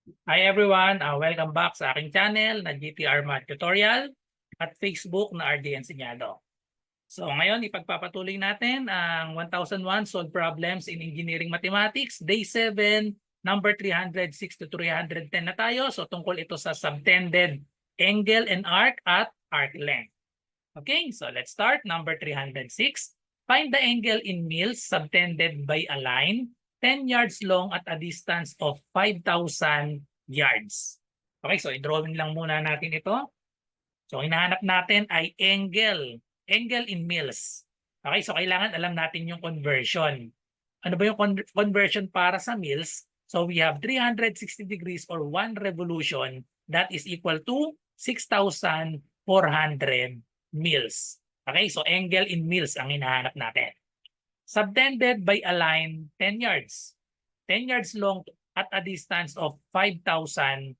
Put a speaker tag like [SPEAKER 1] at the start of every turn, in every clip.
[SPEAKER 1] Hi everyone, welcome back sa aking channel na GTR Math Tutorial at Facebook na RD Enseñado. So ngayon ipagpapatuloy natin ang 1001 Solved Problems in Engineering Mathematics, Day 7, number 306 to 310 na tayo. So tungkol ito sa subtended angle and arc at arc length. Okay, so let's start. Number 306. Find the angle in mils subtended by a line 10 yards long at a distance of 5,000 yards. Okay, so i-drawing lang muna natin ito. So hinahanap natin ay angle in mils. Okay, so kailangan alam natin yung conversion. Ano ba yung conversion para sa mils? So we have 360 degrees or 1 revolution that is equal to 6,400 mils. Okay, so angle in mils ang hinahanap natin. Subtended by a line 10 yards. 10 yards long at a distance of 5,000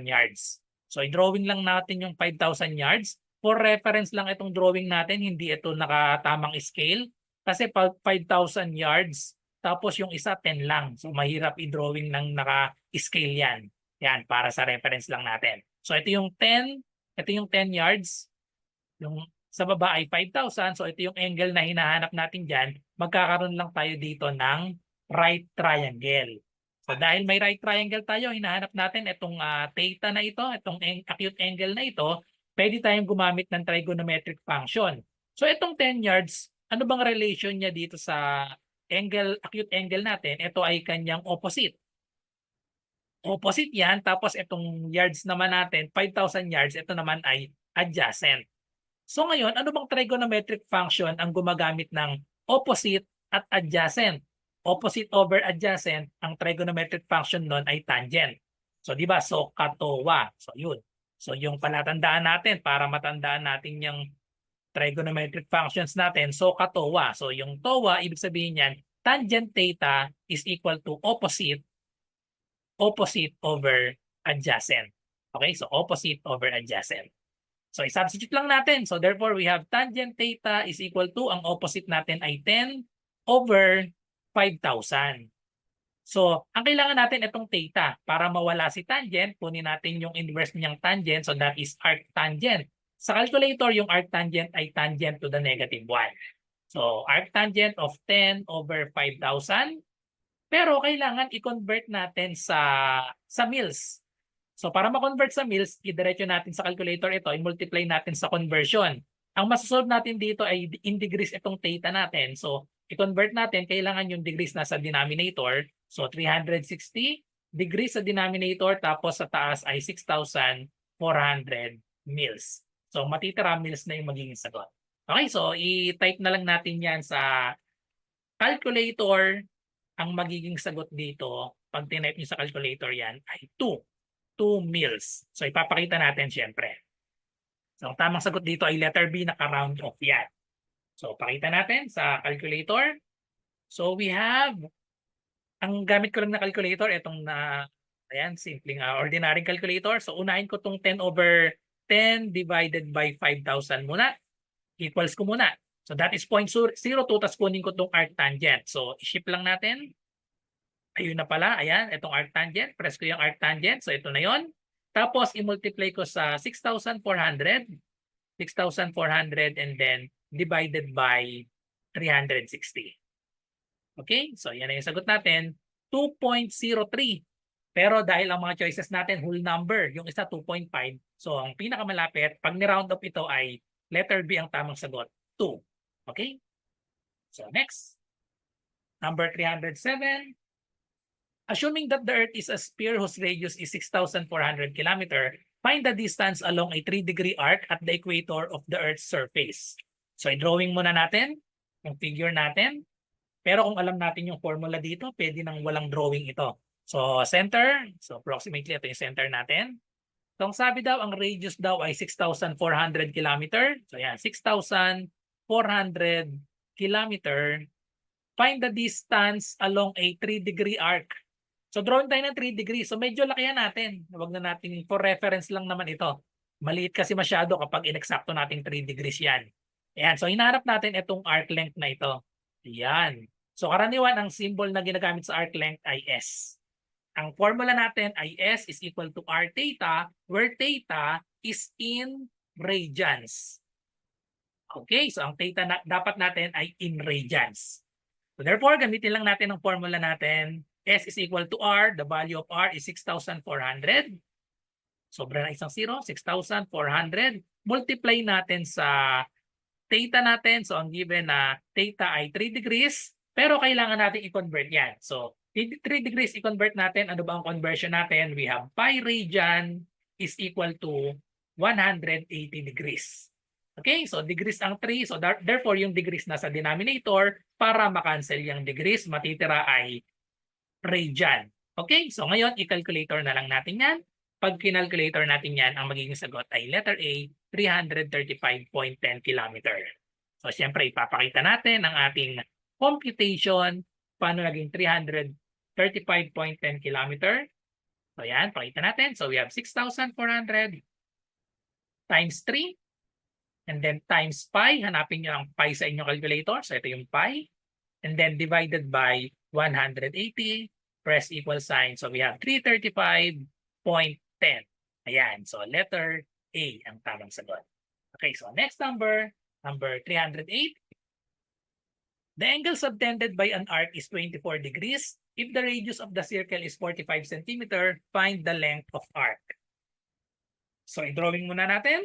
[SPEAKER 1] yards. So i-drawing lang natin yung 5,000 yards. For reference lang itong drawing natin, hindi ito nakatamang scale. Kasi 5,000 yards, tapos yung isa 10 lang. So mahirap i-drawing ng naka-scale yan. Yan, para sa reference lang natin. So ito yung 10 yards. Yung sa baba ay 5,000. So ito yung angle na hinahanap natin dyan. Magkakaroon lang tayo dito ng right triangle. So dahil may right triangle tayo, hinahanap natin itong theta na ito, itong acute angle na ito, pwede tayong gumamit ng trigonometric function. So itong 10 yards, ano bang relation niya dito sa acute angle natin? Ito ay kanyang opposite. Opposite yan, tapos itong yards naman natin, 5,000 yards, ito naman ay adjacent. So ngayon, ano bang trigonometric function ang gumagamit ng opposite at adjacent? Opposite over adjacent, ang trigonometric function nun ay tangent. So di ba? So katowa. So yun. So yung palatandaan natin para matandaan natin yung trigonometric functions natin. So katowa. So yung towa, ibig sabihin niyan, tangent theta is equal to opposite over adjacent. Okay? So opposite over adjacent. So i-substitute lang natin. So therefore, we have tangent theta is equal to, ang opposite natin ay 10 over 5,000. So ang kailangan natin itong theta. Para mawala si tangent, kunin natin yung inverse niyang tangent. So that is arctangent. Sa calculator, yung arctangent ay tangent to the negative 1. So arctangent of 10 over 5,000. Pero kailangan i-convert natin sa mils. So para ma-convert sa mils, idiretso natin sa calculator ito, i-multiply natin sa conversion. Ang masasolve natin dito ay in degrees itong theta natin. So i-convert natin, kailangan yung degrees nasa denominator. So 360 degrees sa denominator, tapos sa taas ay 6,400 mils. So matitira mils na yung magiging sagot. Okay, so i-type na lang natin yan sa calculator. Ang magiging sagot dito, pag tinype nyo sa calculator yan, ay 2 mils. So ipapakita natin syempre. So ang tamang sagot dito ay letter B, naka-round off yan. So pakita natin sa calculator. So we have, ang gamit ko lang na calculator, itong ayan, simpleng ordinary calculator. So unahin ko itong 10 over 10 divided by 5,000 muna. Equals ko muna. So that is 0.02, tapos kunin ko itong arctangent. So i-shift lang natin. Ayun na pala, ayan, itong arctangent. Press ko yung arctangent. So ito na yon. Tapos i-multiply ko sa 6,400 and then divided by 360. Okay? So yan na yung sagot natin. 2.03. Pero dahil ang mga choices natin whole number, yung isa 2.5. So ang pinakamalapit, pag ni-round up ito ay letter B ang tamang sagot, 2. Okay? So next. Number 307. Assuming that the Earth is a sphere whose radius is 6,400 km, find the distance along a 3-degree arc at the equator of the Earth's surface. So i-drawing muna natin yung figure natin. Pero kung alam natin yung formula dito, pwede nang walang drawing ito. So center, so approximately ito yung center natin. So ang sabi daw, ang radius daw ay 6,400 km. So yan, 6,400 km. Find the distance along a 3-degree arc. So drawing tayo ng 3 degrees. So medyo lakihan natin. Huwag na natin, for reference lang naman ito. Maliit kasi masyado kapag inexakto nating 3 degrees yan. Ayan. So hinahanap natin itong arc length na ito. Ayan. So karaniwan ang symbol na ginagamit sa arc length ay S. Ang formula natin ay S is equal to R theta, where theta is in radians. Okay, so ang theta na dapat natin ay in radians. So therefore, gamitin lang natin ang formula natin. S is equal to R. The value of R is 6,400. Sobra na isang zero, 6,400. Multiply natin sa theta natin. So ang given na theta ay 3 degrees. Pero kailangan natin i-convert yan. So 3 degrees i-convert natin. Ano ba ang conversion natin? We have pi radian is equal to 180 degrees. Okay, so degrees ang 3. So therefore, yung degrees nasa denominator, para makancel yung degrees, matitira ay radian. Okay, so ngayon, i-calculator na lang natin yan. Pag kinalculator natin yan, ang magiging sagot ay letter A, 335.10 kilometer. So syempre, ipapakita natin ang ating computation. Paano naging 335.10 kilometer? So yan, pakita natin. So we have 6,400 times 3. And then times pi, hanapin nyo ang pi sa inyong calculator. So ito yung pi. And then divided by 180, press equal sign. So we have 335.10. Ayan, so letter A ang tamang sagot. Okay, so next number 308. The angle subtended by an arc is 24 degrees. If the radius of the circle is 45 cm, find the length of arc. So i-drawing muna natin.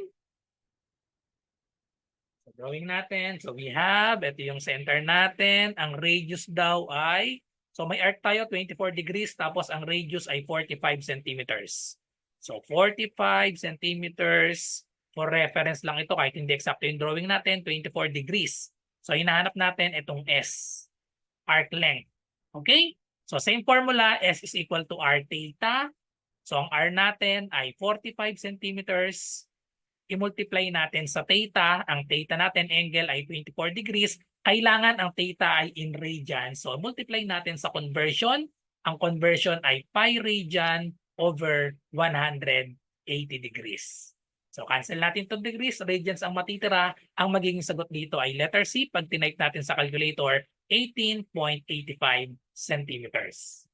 [SPEAKER 1] So drawing natin. So we have, ito yung center natin. Ang radius daw ay, so may arc tayo, 24 degrees. Tapos ang radius ay 45 centimeters. So 45 centimeters. For reference lang ito, kahit hindi exacto yung drawing natin, 24 degrees. So hinahanap natin itong S, arc length. Okay? So same formula, S is equal to R theta. So ang R natin ay 45 centimeters. I-multiply natin sa theta. Ang theta natin, angle ay 24 degrees. Kailangan ang theta ay in radian. So multiply natin sa conversion. Ang conversion ay pi radian over 180 degrees. So cancel natin itong degrees. Radians ang matitira. Ang magiging sagot dito ay letter C. Pag tinype natin sa calculator, 18.85 centimeters.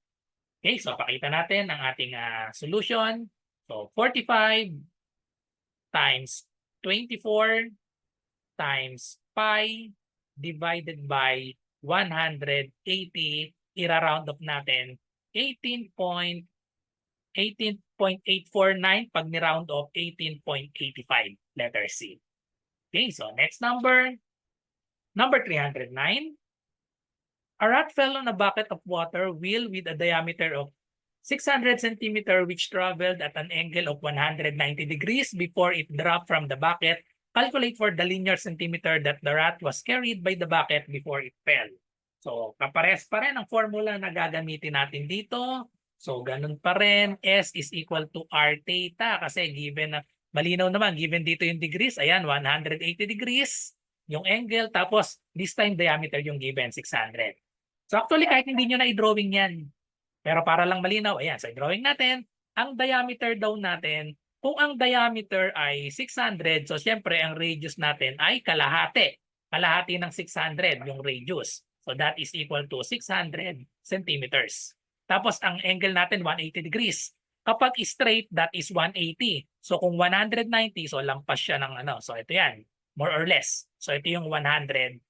[SPEAKER 1] Okay, so pakita natin ang ating solution. So 45 times 24 times pi divided by 180, ira-round off natin 18.849 pag ni-round off 18.85, letter C. Okay, so next number 309. A rat fell on a bucket of water wheel with a diameter of 600 cm which traveled at an angle of 190 degrees before it dropped from the bucket. Calculate for the linear centimeter that the rat was carried by the bucket before it fell. So, kapares pa rin ang formula na gagamitin natin dito. So, ganun pa rin. S is equal to R theta kasi given na, malinaw naman, given dito yung degrees, ayan, 180 degrees yung angle. Tapos, this time diameter yung given, 600. So, actually, kahit hindi nyo na i-drawing yan, pero para lang malinaw, ayan, sa drawing natin, ang diameter daw natin, kung ang diameter ay 600, so siyempre ang radius natin ay kalahati. Kalahati ng 600 yung radius. So that is equal to 600 centimeters. Tapos ang angle natin 180 degrees. Kapag straight, that is 180. So kung 190, so lampas siya ng ano. So ito yan, more or less. So ito yung 180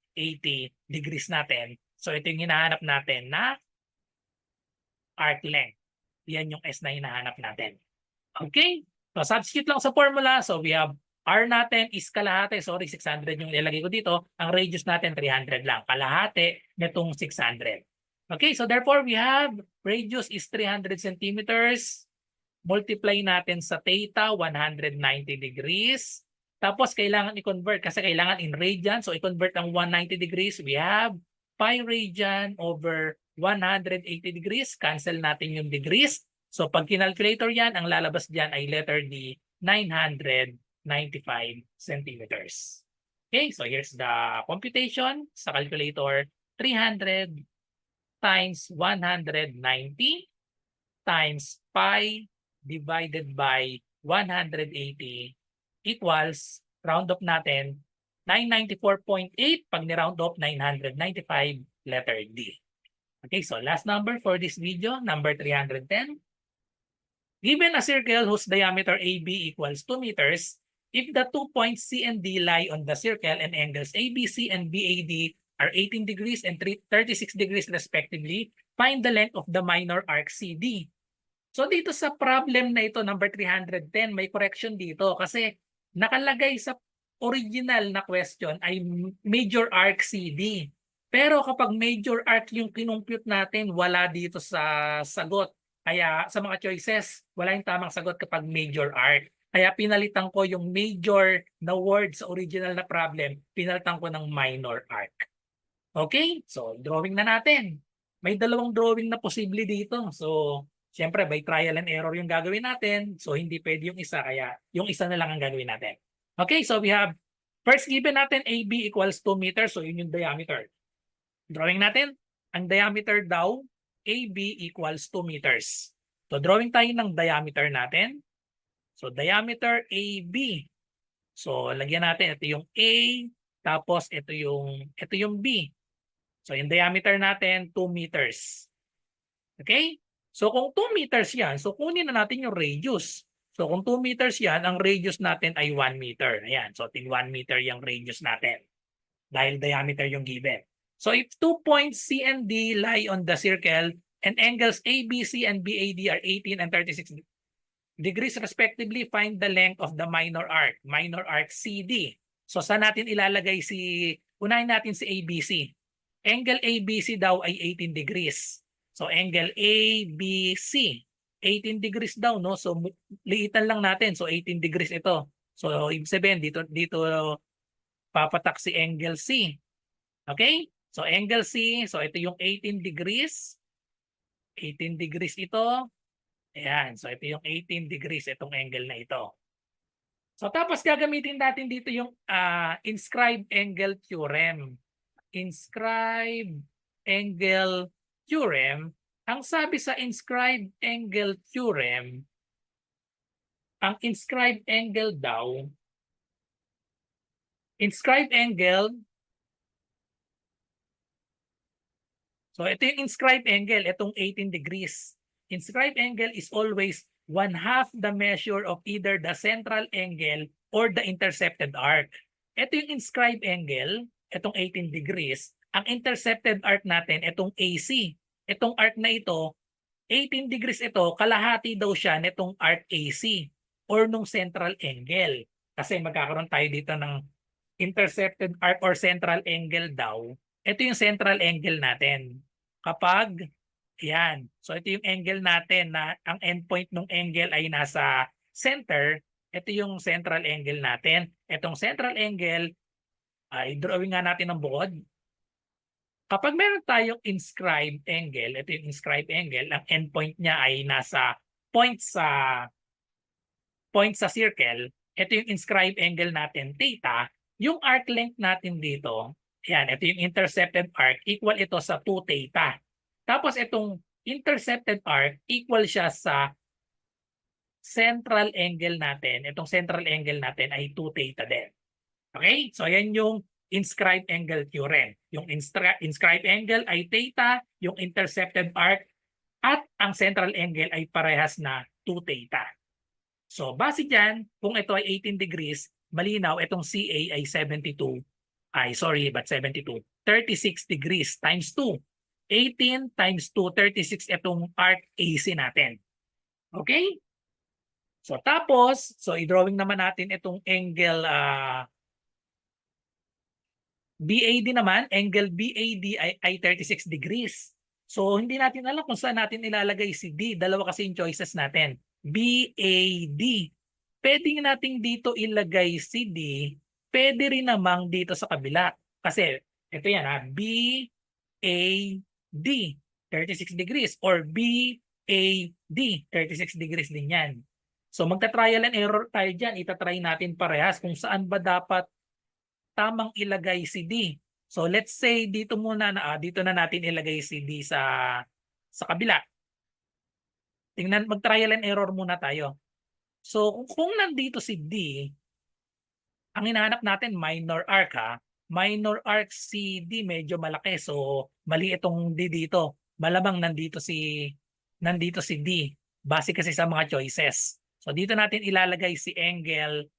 [SPEAKER 1] degrees natin. So ito yung hinahanap natin na arc length. Yan yung S na hinahanap natin. Okay? So substitute lang sa formula. So we have R natin is kalahati. Sorry, 600 yung nilagay ko dito. Ang radius natin 300 lang. Kalahati nitong 600. Okay, so therefore we have radius is 300 centimeters. Multiply natin sa theta, 190 degrees. Tapos kailangan i-convert kasi kailangan in radian. So i-convert ang 190 degrees. We have pi radian over 180 degrees. Cancel natin yung degrees. So pag kinalculator yan, ang lalabas dyan ay letter D, 995 centimeters. Okay, so here's the computation sa calculator. 300 times 190 times pi divided by 180 equals, round off natin, 994.8. Pag ni-round off, 995, letter D. Okay, so last number for this video, number 310. Given a circle whose diameter AB equals 2 meters, if the 2 points C and D lie on the circle and angles ABC and BAD are 18 degrees and 36 degrees respectively, find the length of the minor arc CD. So dito sa problem na ito, number 310, may correction dito kasi nakalagay sa original na question ay major arc CD. Pero kapag major arc yung kinumpute natin, wala dito sa sagot. Kaya sa mga choices, wala yung tamang sagot kapag major arc. Kaya pinalitan ko yung major na word sa original na problem, pinalitan ko ng minor arc. Okay? So, drawing na natin. May dalawang drawing na posible dito. So, siyempre, by trial and error yung gagawin natin. So, hindi pwede yung isa. Kaya, yung isa na lang ang gagawin natin. Okay, so we have, first given natin AB equals 2 meters. So, yun yung diameter. Drawing natin, ang diameter daw, AB equals 2 meters. So, drawing tayo ng diameter natin. So, diameter AB. So, lagyan natin, ito yung A, tapos ito yung B. So, yung diameter natin, 2 meters. Okay? So, kung 2 meters yan, so kunin na natin yung radius. So, kung 2 meters yan, ang radius natin ay 1 meter. Ayan. So, 1 meter yung radius natin. Dahil diameter yung given. So, if 2 points C and D lie on the circle and angles ABC and BAD are 18 and 36 degrees respectively, find the length of the minor arc CD. So, saan natin ilalagay unahin natin si ABC. Angle ABC daw ay 18 degrees. So, angle ABC, 18 degrees daw, no? So, liitan lang natin. So, 18 degrees ito. So, ibig sabihin, dito papatak si angle C. Okay? So, angle C, so ito yung 18 degrees. 18 degrees ito. Ayan. So, ito yung 18 degrees, itong angle na ito. So, tapos gagamitin natin dito yung inscribed angle theorem. Inscribed angle theorem. Ang sabi sa inscribed angle theorem, ang inscribed angle daw, inscribed angle, so ito yung inscribed angle, itong 18 degrees. Inscribed angle is always 1/2 the measure of either the central angle or the intercepted arc. Ito yung inscribed angle, itong 18 degrees. Ang intercepted arc natin, itong AC. Itong arc na ito, 18 degrees ito, kalahati daw siya nitong arc AC or nung central angle. Kasi magkakaroon tayo dito ng intercepted arc or central angle daw. Ito yung central angle natin. Kapag, yan. So ito yung angle natin na ang endpoint ng angle ay nasa center. Ito yung central angle natin. Itong central angle, ay drawing nga natin ng bukod. Kapag meron tayong inscribed angle, ito yung inscribed angle, ang endpoint niya ay nasa point sa circle, ito yung inscribed angle natin, theta, yung arc length natin dito, yan, ito yung intercepted arc, equal ito sa 2 theta. Tapos itong intercepted arc, equal siya sa central angle natin. Itong central angle natin ay 2 theta din. Okay? So yan yung inscribed angle theorem. Yung inscribed angle ay theta, yung intercepted arc at ang central angle ay parehas na 2 theta. So base dyan, kung ito ay 18 degrees, malinaw itong CA ay 72. 36 degrees times 2. 18 times 2, 36 itong arc AC natin. Okay? So tapos, so i-drawing naman natin itong angle BAD naman, angle BAD ay 36 degrees. So, hindi natin alam kung saan natin ilalagay si D. Dalawa kasi yung choices natin. BAD. Pwede natin dito ilagay si D. Pwede rin namang dito sa kabila. Kasi, ito yan ha. BAD, 36 degrees. Or BAD, 36 degrees din yan. So, magta-trial and error tayo dyan. Itatry natin parehas kung saan ba dapat tamang ilagay si D. So let's say dito muna dito na natin ilagay si D sa kabila. Tingnan, mag-trial and error muna tayo. So kung nandito si D, ang hinahanap natin minor arc ha. Minor arc si D medyo malaki. So mali itong D dito.
[SPEAKER 2] malamang nandito si D. Base kasi sa mga choices. So dito natin ilalagay si angle,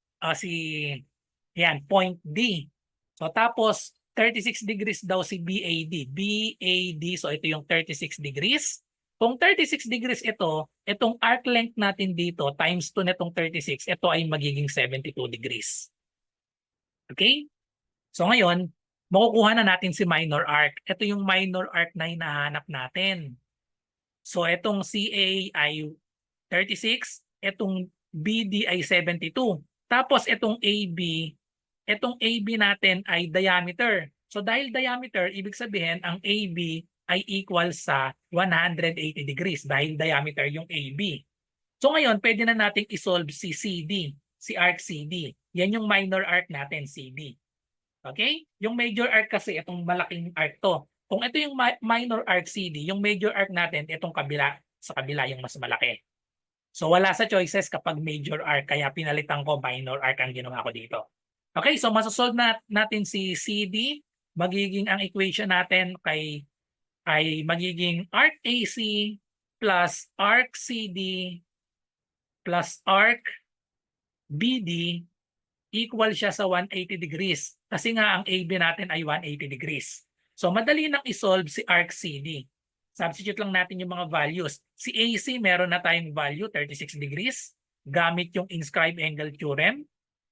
[SPEAKER 2] point D. So tapos 36 degrees daw si BAD. BAD, so ito yung 36 degrees. Kung 36 degrees ito, itong arc length natin dito times 2 netong 36, ito ay magiging 72 degrees. Okay? So ngayon, makukuha na natin si minor arc. Ito yung minor arc na hinahanap natin. So itong CA ay 36, itong BD ay 72. Tapos itong AB natin ay diameter. So dahil diameter, ibig sabihin ang AB ay equal sa 180 degrees dahil diameter yung AB. So ngayon, pwede na nating isolve si CD, si arc CD. Yan yung minor arc natin, CD. Okay? Yung major arc kasi, itong malaking arc to. Kung ito yung minor arc CD, yung major arc natin, itong kabila, sa kabila yung mas malaki. So wala sa choices kapag major arc, kaya pinalitan ko minor arc ang ginawa ko dito. Okay, so masosolve natin si CD. Magiging ang equation natin ay magiging arc AC plus arc CD plus arc BD equal siya sa 180 degrees. Kasi nga ang AB natin ay 180 degrees. So madali nang isolve si arc CD. Substitute lang natin yung mga values. Si AC meron na tayong value 36 degrees gamit yung inscribed angle theorem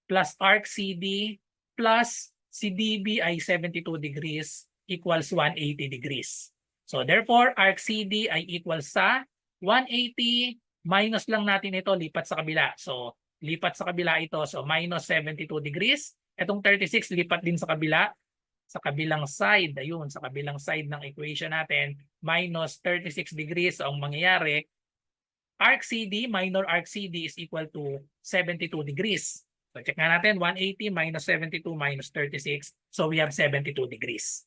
[SPEAKER 2] plus arc CD plus si DB ay 72 degrees equals 180 degrees. So therefore arc CD ay equal sa 180 minus lang natin ito lipat sa kabila. So lipat sa kabila ito. So minus 72 degrees. Itong 36 lipat din sa kabila. Sa kabilang side, ayun, sa kabilang side ng equation natin, minus 36 degrees. So ang mangyayari, arc CD, minor arc CD is equal to 72 degrees. So check nga natin, 180 minus 72 minus 36. So we have 72 degrees.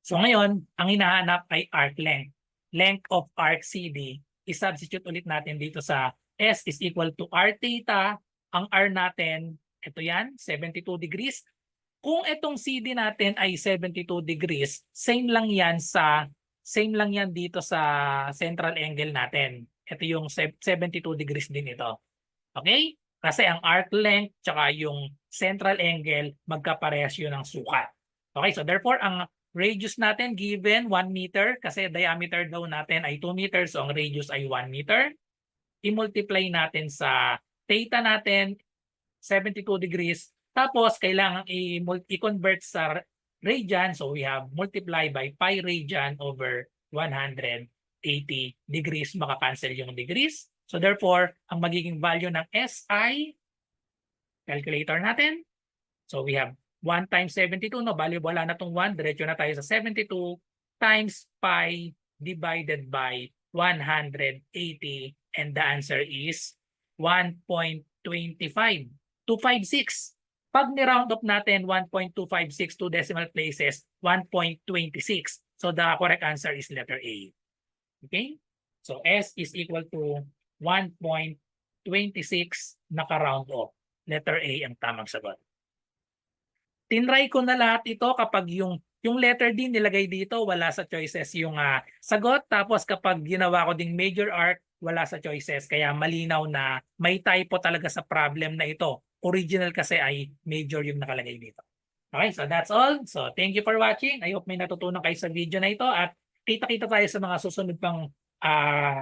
[SPEAKER 2] So ngayon, ang hinahanap ay arc length. Length of arc CD. I-substitute ulit natin dito sa S is equal to R theta. Ang R natin, ito yan, 72 degrees. Kung itong CD natin ay 72 degrees, same lang yan dito sa central angle natin. Ito yung 72 degrees din ito. Okay? Kasi ang arc length tsaka yung central angle magkaparehas yun ng sukat. Okay, so therefore ang radius natin given 1 meter kasi diameter daw natin ay 2 meters, so ang radius ay 1 meter. I-multiply natin sa theta natin 72 degrees. Tapos kailangan i-convert sa radian, so we have multiply by pi radian over 180 degrees, maka-cancel yung degrees. So therefore, ang magiging value ng SI, calculator natin. So we have 1 times 72, no? Bali wala na itong 1, diretso na tayo sa 72 times pi divided by 180 and the answer is 1.25. 256. Pag ni-round up natin 1.256 to decimal places, 1.26. So the correct answer is letter A. Okay? So S is equal to 1.26 naka-round up. Letter A ang tamang sagot. Tinry ko na lahat ito kapag yung letter D nilagay dito, wala sa choices yung sagot. Tapos kapag ginawa ko ding major arc, wala sa choices. Kaya malinaw na may typo talaga sa problem na ito. Original kasi ay major yung nakalagay dito. Okay, so that's all. So thank you for watching. I hope may natutunan kayo sa video na ito at kita-kita tayo sa mga susunod pang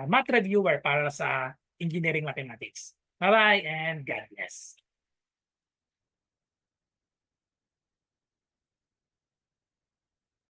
[SPEAKER 2] math reviewer para sa engineering mathematics. Bye-bye and God bless.